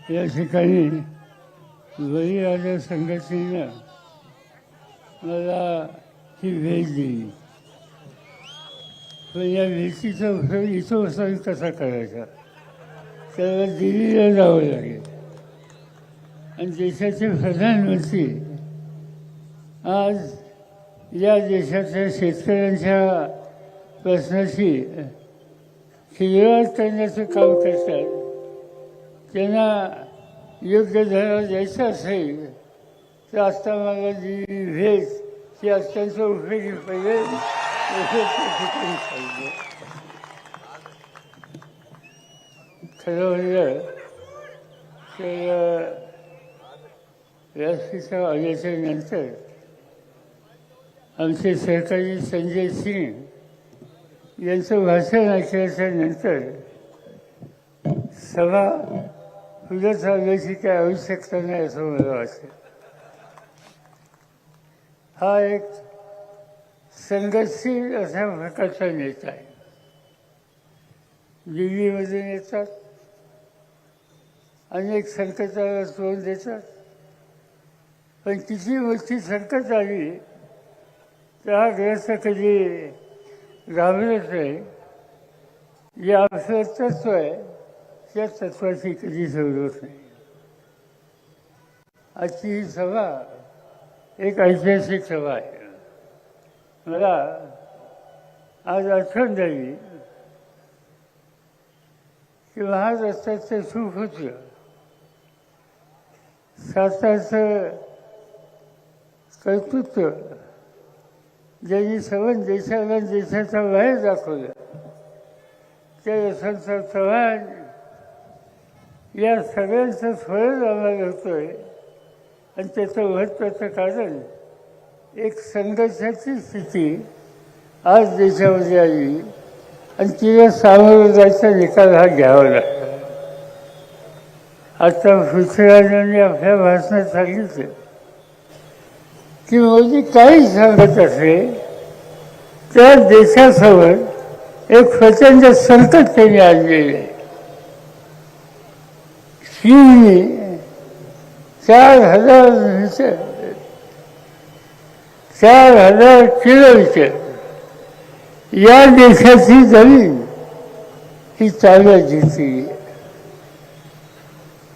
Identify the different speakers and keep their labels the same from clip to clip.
Speaker 1: या ठिकाणी बळीराजा संघटनेनं मला ही भेट दिली. पण या भेटीचा उपयोग इथं कसा करायचा, त्याला दिल्लीला जावं लागेल. आणि देशाचे प्रधानमंत्री आज या देशाच्या शेतकऱ्यांच्या प्रश्नाशी खिलवाड करण्याचं काम करतात. त्यांना योग्य धडा द्यायचा असेल तर आत्ता मला जी भेट ती अत्यंत उपयोगी पडेल असं त्या ठिकाणी सांगितलं. खरं म्हणलं तर व्यासपीठावर आल्याच्या नंतर आमचे सहकारी संजय सिंग यांचं भाषण ऐकल्याच्या नंतर सभा पुढे चालण्याची काही आवश्यकता नाही असं मला वाटतं. हा एक संघर्षशील अशा प्रकारचा नेता आहे. दिल्लीमधून येतात, अनेक संकटाला तोंड देतात, पण किती मोठी संकट आली तर हा ग्रस्त कधी घाबरत नाही. जे आपलं तत्व आहे त्या तत्वाची कधी सोडत नाही. आजची ही सभा एक ऐतिहासिक सभा आहे. मला आज आठवण झाली की महाराष्ट्राचं सुख होतं. सातारचं कर्तृत्व ज्यांनी सर्व देशाला देशाच्या बाहेर दाखवलं त्या यशवंत चव्हाण या सगळ्यांचं फळ आम्हाला होतोय. आणि त्याचं महत्त्वाचं कारण एक संघर्षाची स्थिती आज देशामध्ये आली आणि तिला सामोरं जायचा निकाल हा घ्यावा लागला. आता पृथ्वीराजांनी आपल्या भाषणात सांगितलं की मोदी काही सांगत असेल त्या देशासमोर एक प्रचंड संकट त्यांनी आणलेलं आहे. चीनने 4,000 किलोमीटर या देशाची जमीन ही ताब्यात घेतली.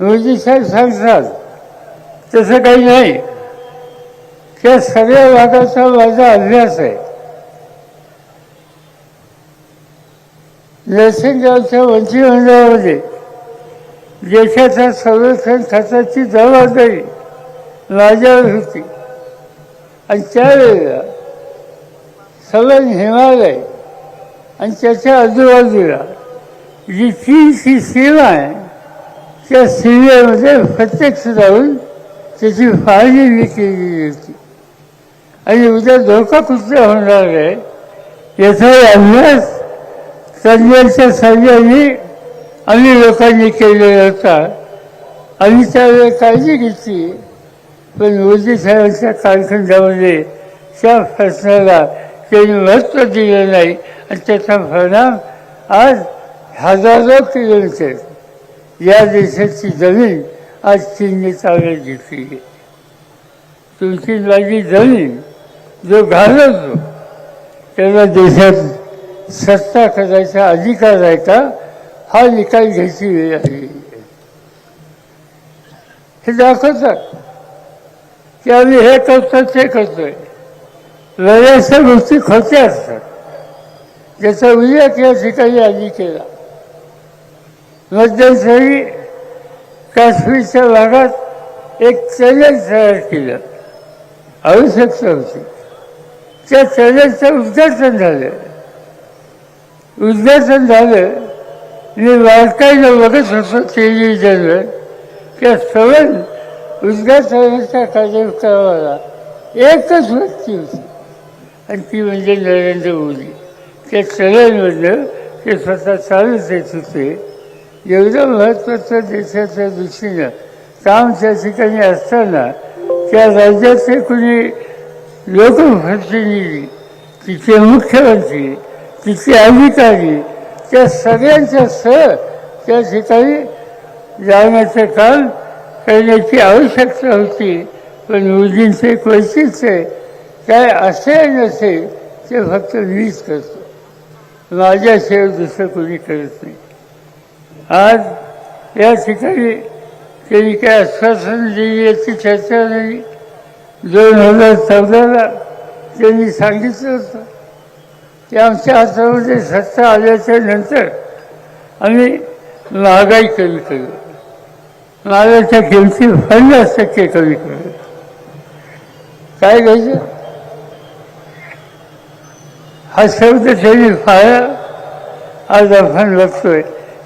Speaker 1: मोदी साहेब सांगतात तसं काही नाही. त्या सगळ्या भागाचा माझा अभ्यास आहे. नरसिंहरावच्या मंत्रिमंडळामध्ये देशाच्या संरक्षण खात्याची जबाबदारी माझ्यावर होती. आणि त्यावेळेला सगळं हिमालय आणि त्याच्या आजूबाजूला जी चीनची सीमा आहे त्या सीमेमध्ये प्रत्यक्ष जाऊन त्याची पाहणी मी केलेली होती. आणि उद्या धोका कुठला होणार आहे याचा अभ्यास तज्ञांच्या सगळ्यांनी आम्ही लोकांनी केलेला होता. आम्ही त्यावेळेला काळजी घेतली. पण मोदी साहेबांच्या कालखंडामध्ये त्या प्रश्नाला त्यांनी महत्त्व दिलं नाही. आणि त्याचा परिणाम आज हजारो किलोमीटर या देशाची जमीन आज चीनने ताब्यात घेतली. तुमची माझी जमीन जो घालवतो त्याला देशात सत्ता करायचा अधिकार आहे का हा निकाल घ्यायची वेळ आली. हे दाखवतात की आम्ही हे करतो ते करतोय. बऱ्याचशा गोष्टी खोट्या असतात ज्याचा उल्लेख या ठिकाणी आधी केला. मध्यंतरी काश्मीरच्या भागात एक चॅनल तयार केलं, आवश्यकता होती. त्या चॅनलचं उद्घाटन झालं. मी बारकाईनं बघत होतो टेलिव्हिजनवर. त्या सगळं उद्घाटनाच्या कार्यक्रमाला एकच व्यक्ती होती आणि ती म्हणजे नरेंद्र मोदी. त्या चॅनलमधनं ते स्वतः चालूच येत होते. एवढं महत्त्वाचं देशाच्या दृष्टीनं काम त्या ठिकाणी असताना त्या राज्याचे कुणी लोकप्रतिनिधी, तिथे मुख्यमंत्री, तिथे अधिकारी त्या सगळ्यांच्या सह त्या ठिकाणी जाण्याचं काम करण्याची आवश्यकता होती. पण मोदींचं एक वैशिष्ट्य आहे, काय असे नसे ते फक्त मीच करतो, माझ्याशिवाय दुसरं कोणी करत नाही. आज या ठिकाणी त्यांनी काय आश्वासन दिली याची चर्चा नाही. 2014ला त्यांनी सांगितलं होतं की आमच्या हातामध्ये सत्ता आल्याच्या नंतर आम्ही महागाई कमी करू, मालाच्या किमती 50% कमी करू. काय घ्यायचं? हा शब्द त्यांनी पाळला. आज आपण बघतोय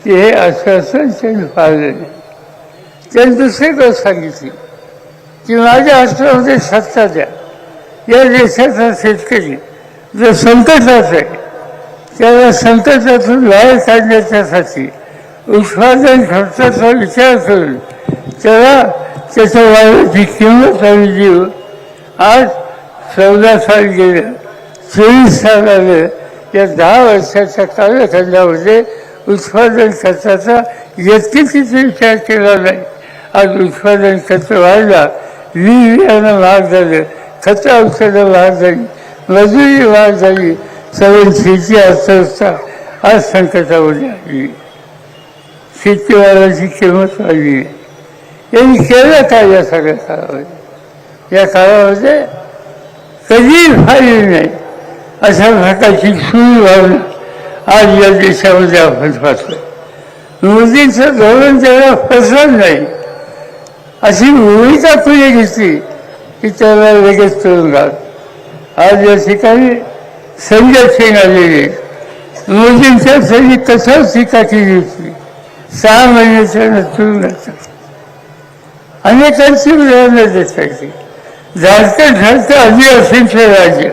Speaker 1: की हे आश्वासन त्यांनी पाळलं नाही. त्यांनी दुसरी गोष्ट सांगितली की माझ्या हातामध्ये सत्ता द्या. या देशाचा शेतकरी जो संकटात आहे त्याला संकटातून बाहेर काढण्याच्यासाठी उत्पादन खर्चाचा विचार करून त्याला त्याच्या वाढीची किंमत आम्ही देऊ. आज 14 साल गेलं, 24 साल आलं. या 10 वर्षाच्या कालखंडामध्ये उत्पादन खर्चाचा यत्किंचित विचार केला नाही. आज उत्पादन खर्च वाढला, बियाणं महाग झालं, खतं औषधं महाग झाली, मजुरी महाग झाली. सर्वांची अर्थव्यवस्था आज संकटामध्ये आली. शेतीमालाची किंमत वाढली. यांनी केलं काय या सगळ्या काळामध्ये? या काळामध्ये कधीही फायली नाही अशा प्रकारची सूर भावना आज या देशामध्ये आपण पाहतोय. मोदींचं धोरण त्याला पसंत नाही अशी भूमिका पुढे घेतली की त्याला लगेच करून घाल. आज या ठिकाणी संजय सिंग आलेले मोदींच्या सगळी कसा टीका केली होती. 6 महिन्याच्या तुरुंगात अनेकांची उदाहरणं देतात. झारखंड सारखं आदिवासींचं राज्य,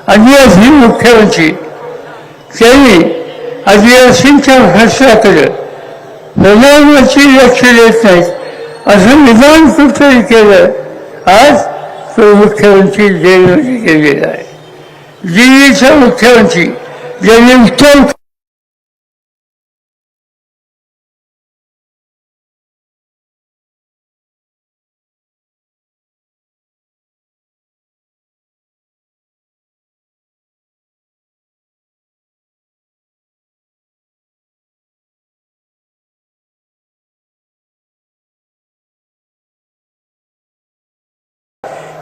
Speaker 1: आदिवासी मुख्यमंत्री त्यांनी आदिवासींच्या प्रश्नाकडे प्रधानमंत्री लक्ष देत नाहीत असं विधान कुठंही केलं. आज तो मुख्यमंत्री जेलमध्ये गेलेला आहे. दिल्लीचा मुख्यमंत्री ज्यांनी उत्तम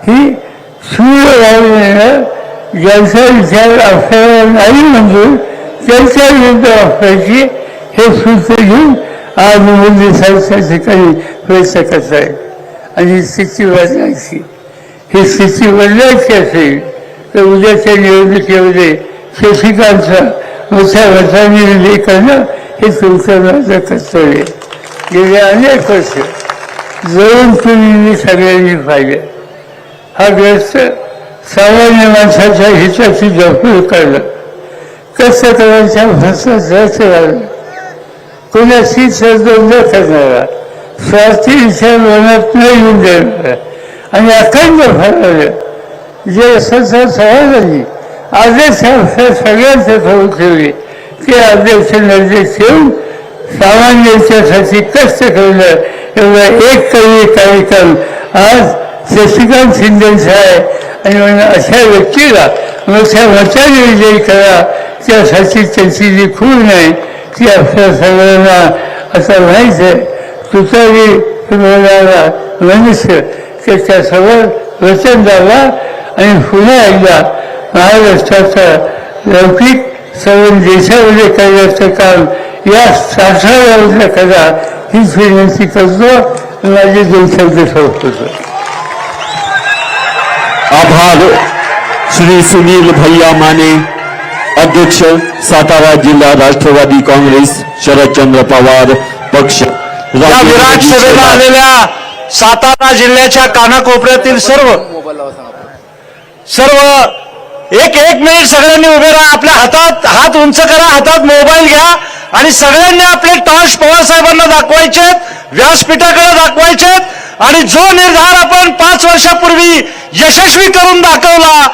Speaker 1: ही सूर लावलेलं ज्यांचा विचार आपल्याला नाही मंजूर त्यांच्या विरुद्ध वापरायची हे सूत्र घेऊन आज मोदी साहेबच्या ठिकाणी प्रयत्न करत आहे. आणि स्थिती बदलायची, ही स्थिती बदलायची असेल तर उद्याच्या निवडणुकीमध्ये शशिकांतचा मोठ्या मताने विजय करणं हे तुमचं माझं कर्तव्य. गेले अनेक वर्ष जवळून तुम्ही सगळ्यांनी पाहिलं. हा ग्रस्त सामान्य माणसाच्या हिताची जपून काढलं, कष्टकऱ्यांच्या भाषणात जास्त लागलं, कोणाशी सदोष न करणारा, स्वार्थी विचार मनात न येऊन देणारा आणि अखंड फळावलं जे सतत समाजांनी आदेश सगळ्यांचे ठेवून ठेवले ते आदेश निर्देश ठेवून सामान्यांच्यासाठी कष्ट करणं एवढा एक कार्यक्रम आज शशिकांत शिंदेचा आहे. आणि म्हणून अशा व्यक्तीला मोठ्या मताने विजयी करा, त्यासाठी त्यांची जी खूण आहे ती आपल्या सगळ्यांना आता माहीत आहे. तुतारी मिळणारा मनुष्य त्याच्यासमोर वचनदारा आणि पुन्हा एकदा महाराष्ट्राचा लौकिक सर्व देशामध्ये करण्याचं काम या शासनाला करा हीच विनंती करतो. माझे 2 शब्द संपवतो.
Speaker 2: आभार श्री सुनील भैया माने, अध्यक्ष सातारा जिल्हा राष्ट्रवादी काँग्रेस शरदचंद्र पवार पक्ष.
Speaker 3: या विराट सभेला आलेल्या सातारा जिल्ह्याच्या कानाकोपऱ्यातील सर्व एक मिनिट सगळ्यांनी उभे राहा. आपल्या हातात हात उंच करा, हातात मोबाईल घ्या आणि सगळ्यांनी आपले टॉर्च पवार साहेबांना दाखवायचे, व्यासपीठाकडे दाखवायचे. आणि जो निर्धार आपण 5 वर्षापूर्वी यशस्वी करून दाखवला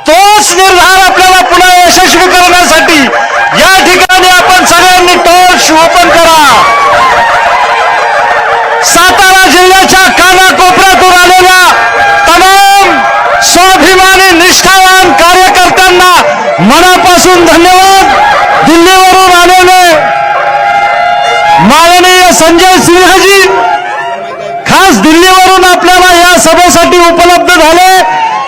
Speaker 3: तोच निर्धार आपल्याला पुन्हा यशस्वी करण्यासाठी या ठिकाणी आपण सगळ्यांनी टॉर्च ओपन करा. जिल्ह्याच्या कानाकोपऱ्यातून आलेल्या तमाम स्वाभिमानी निष्ठावान कार्यकर्त्यांना मनापासून धन्यवाद. दिल्लीवरून आलेले माननीय संजय सिंहजी खास दिल्लीवरून आपल्याला या सभेसाठी उपलब्ध झाले,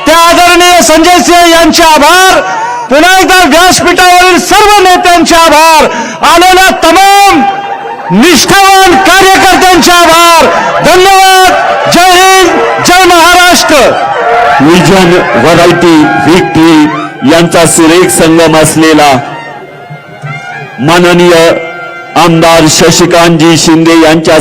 Speaker 3: त्या आदरणीय संजय सिंह यांचे आभार. पुन्हा एकदा व्यासपीठावरील सर्व नेत्यांचे आभार, आलेल्या तमाम निष्ठावान कार्यकर्त्यांचे आभार. धन्यवाद. जय हिंद, जय महाराष्ट्र.
Speaker 2: विजन व्हरायटी व्हिक्टरी यांचा सुरेख संगम असलेला माननीय आमदार शशिकांतजी शिंदे यांच्या